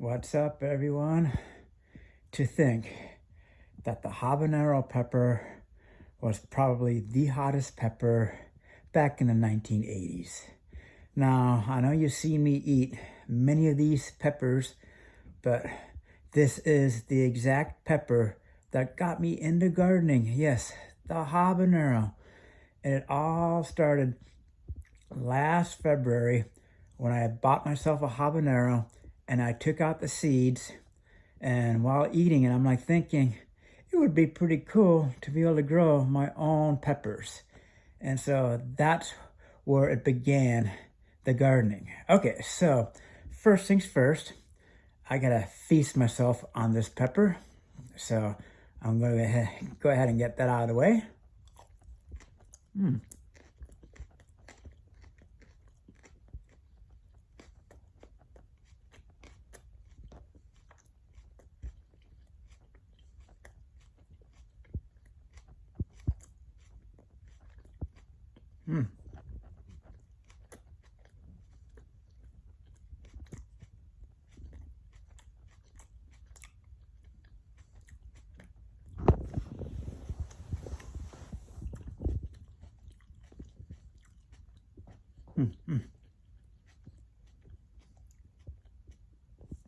What's up, everyone? To think that the habanero pepper was probably the hottest pepper back in the 1980s. Now, I know you've seen me eat many of these peppers, but this is the exact pepper that got me into gardening. Yes, the habanero. And it all started last February when I had bought myself a habanero and I took out the seeds. And while eating it, I'm like thinking, it would be pretty cool to be able to grow my own peppers. And so that's where it began, the gardening. Okay, so first things first, I gotta feast myself on this pepper. So I'm gonna go ahead and get that out of the way.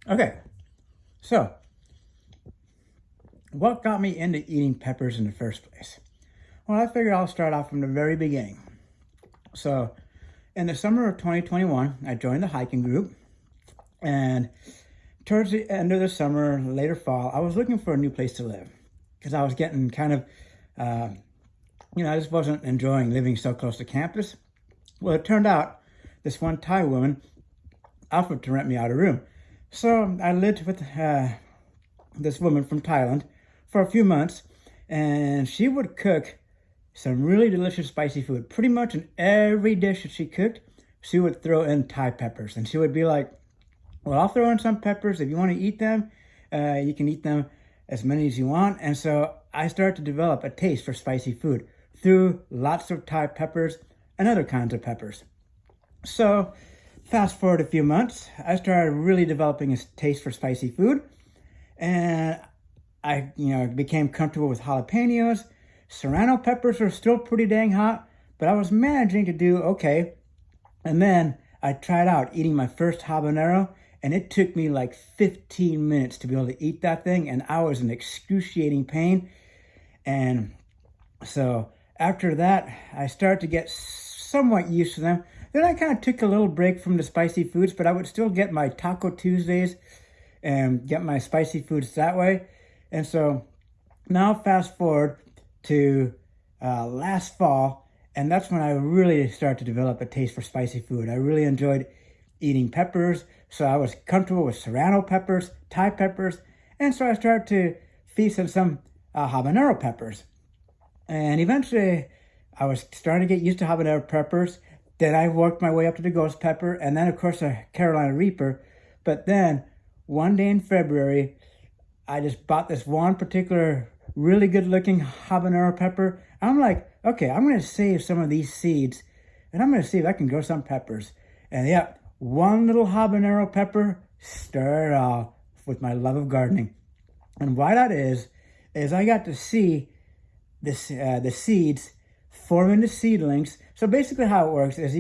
Okay, so what got me into eating peppers in the first place? Well, I figured I'll start off from the very beginning. So in the summer of 2021, I joined the hiking group, and towards the end of the summer, later fall, I was looking for a new place to live because I was getting kind of, I just wasn't enjoying living so close to campus. Well, it turned out this one Thai woman offered to rent me out a room. So I lived with this woman from Thailand for a few months, and she would cook some really delicious spicy food. Pretty much in every dish that she cooked, she would throw in Thai peppers. And she would be like, well, I'll throw in some peppers. If you want to eat them, you can eat them as many as you want. And so I started to develop a taste for spicy food through lots of Thai peppers and other kinds of peppers. So fast forward a few months, I started really developing a taste for spicy food. And I, became comfortable with jalapenos. Serrano peppers are still pretty dang hot, but I was managing to do okay. And then I tried out eating my first habanero, and it took me like 15 minutes to be able to eat that thing, and I was in excruciating pain. And so after that, I started to get somewhat used to them. Then I kind of took a little break from the spicy foods, but I would still get my Taco Tuesdays and get my spicy foods that way. And so now fast forward to last fall, and that's when I really started to develop a taste for spicy food. I really enjoyed eating peppers, so I was comfortable with serrano peppers, Thai peppers, and so I started to feast on some habanero peppers. And eventually, I was starting to get used to habanero peppers. Then I worked my way up to the ghost pepper, and then, of course, a Carolina Reaper. But then, one day in February, I just bought this one particular really good-looking habanero pepper. I'm like, okay, I'm going to save some of these seeds, and I'm going to see if I can grow some peppers. And yeah, one little habanero pepper started off with my love of gardening. And why that is I got to see this the seeds form into seedlings. So basically how it works is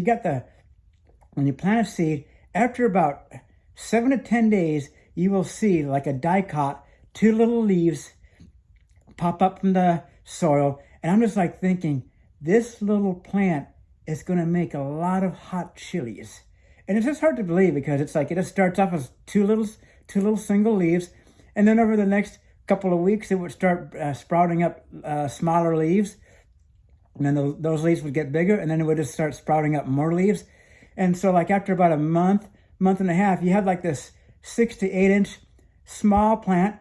when you plant a seed, after about 7 to 10 days, you will see like a dicot, two little leaves pop up from the soil. And I'm just like thinking, this little plant is going to make a lot of hot chilies. And it's just hard to believe because it's like it just starts off as two little single leaves. And then over the next couple of weeks, it would start sprouting up smaller leaves. And then those leaves would get bigger, and then it would just start sprouting up more leaves. And so like after about a month and a half, you have like this 6 to 8 inch small plant,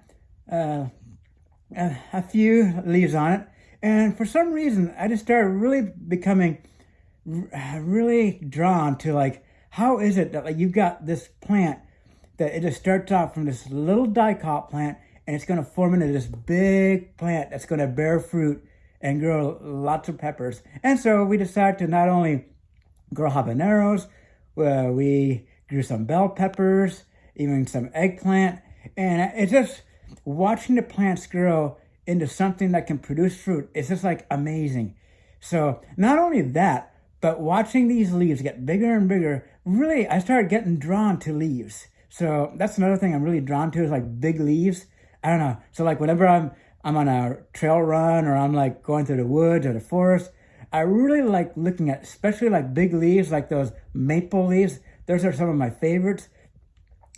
a few leaves on it. And for some reason, I just started really becoming really drawn to like, how is it that like you've got this plant that it just starts off from this little dicot plant, and it's going to form into this big plant that's going to bear fruit and grow lots of peppers. And so we decided to not only grow habaneros, we grew some bell peppers, even some eggplant. And it's just watching the plants grow into something that can produce fruit. It's just like amazing. So not only that, but watching these leaves get bigger and bigger, really, I started getting drawn to leaves. So that's another thing I'm really drawn to is like big leaves. I don't know. So like whenever I'm on a trail run or I'm like going through the woods or the forest, I really like looking at especially like big leaves, like those maple leaves. Those are some of my favorites.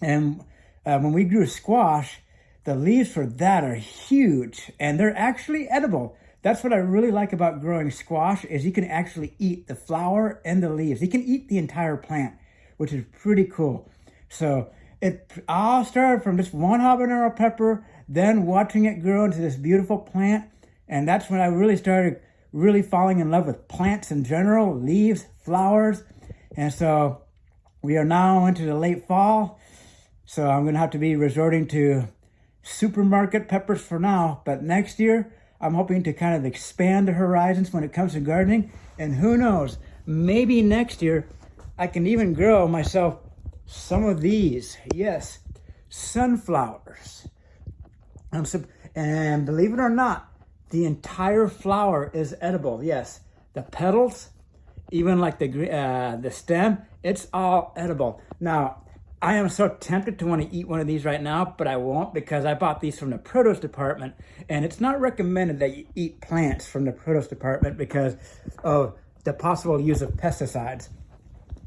And when we grew squash, the leaves for that are huge and they're actually edible. That's what I really like about growing squash is you can actually eat the flower and the leaves. You can eat the entire plant, which is pretty cool. So it all started from just one habanero pepper, then watching it grow into this beautiful plant. And that's when I really started really falling in love with plants in general, leaves, flowers. And so we are now into the late fall. So I'm going to have to be resorting to supermarket peppers for now. But next year, I'm hoping to kind of expand the horizons when it comes to gardening. And who knows, maybe next year I can even grow myself some of these. Yes, sunflowers. And believe it or not, the entire flower is edible. Yes, the petals, even like the stem, it's all edible. Now, I am so tempted to want to eat one of these right now, but I won't because I bought these from the produce department, and it's not recommended that you eat plants from the produce department because of the possible use of pesticides.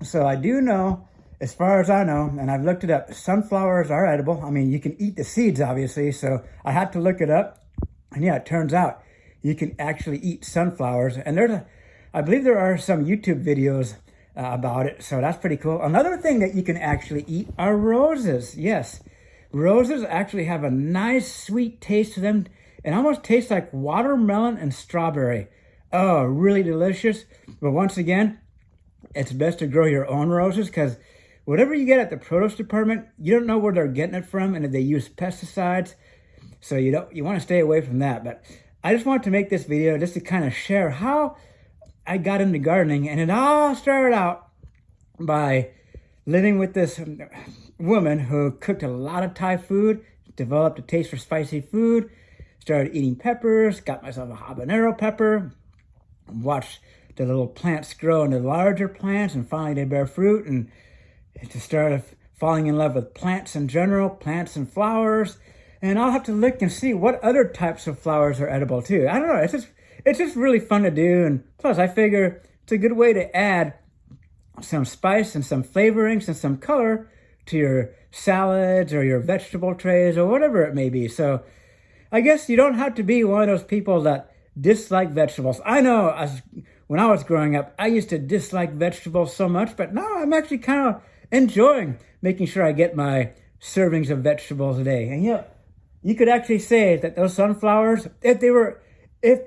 So I do know, as far as I know, and I've looked it up, sunflowers are edible. I mean, you can eat the seeds, obviously, so I had to look it up. And yeah, it turns out you can actually eat sunflowers. And I believe there are some YouTube videos about it, so that's pretty cool. Another thing that you can actually eat are roses. Yes, roses actually have a nice sweet taste to them. It almost tastes like watermelon and strawberry. Oh, really delicious. But once again, it's best to grow your own roses because whatever you get at the produce department, you don't know where they're getting it from and if they use pesticides. So you want to stay away from that. But I just wanted to make this video just to kind of share how I got into gardening. And it all started out by living with this woman who cooked a lot of Thai food, developed a taste for spicy food, started eating peppers, got myself a habanero pepper, watched the little plants grow into larger plants, and finally they bear fruit, and just started falling in love with plants in general, plants and flowers. And I'll have to look and see what other types of flowers are edible too. I don't know, it's just really fun to do, and plus I figure it's a good way to add some spice and some flavorings and some color to your salads or your vegetable trays or whatever it may be. So I guess you don't have to be one of those people that dislike vegetables. I know when I was growing up, I used to dislike vegetables so much, but now I'm actually kind of enjoying making sure I get my servings of vegetables a day. And yeah, you could actually say that those sunflowers, if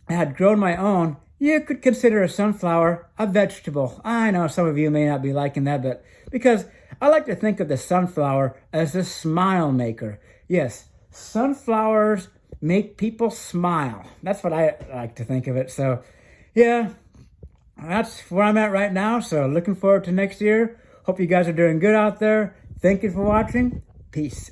I had grown my own, you could consider a sunflower a vegetable. I know some of you may not be liking that, but because I like to think of the sunflower as a smile maker. Yes, sunflowers make people smile. That's what I like to think of it. So yeah, that's where I'm at right now. So looking forward to next year. Hope you guys are doing good out there. Thank you for watching. Peace.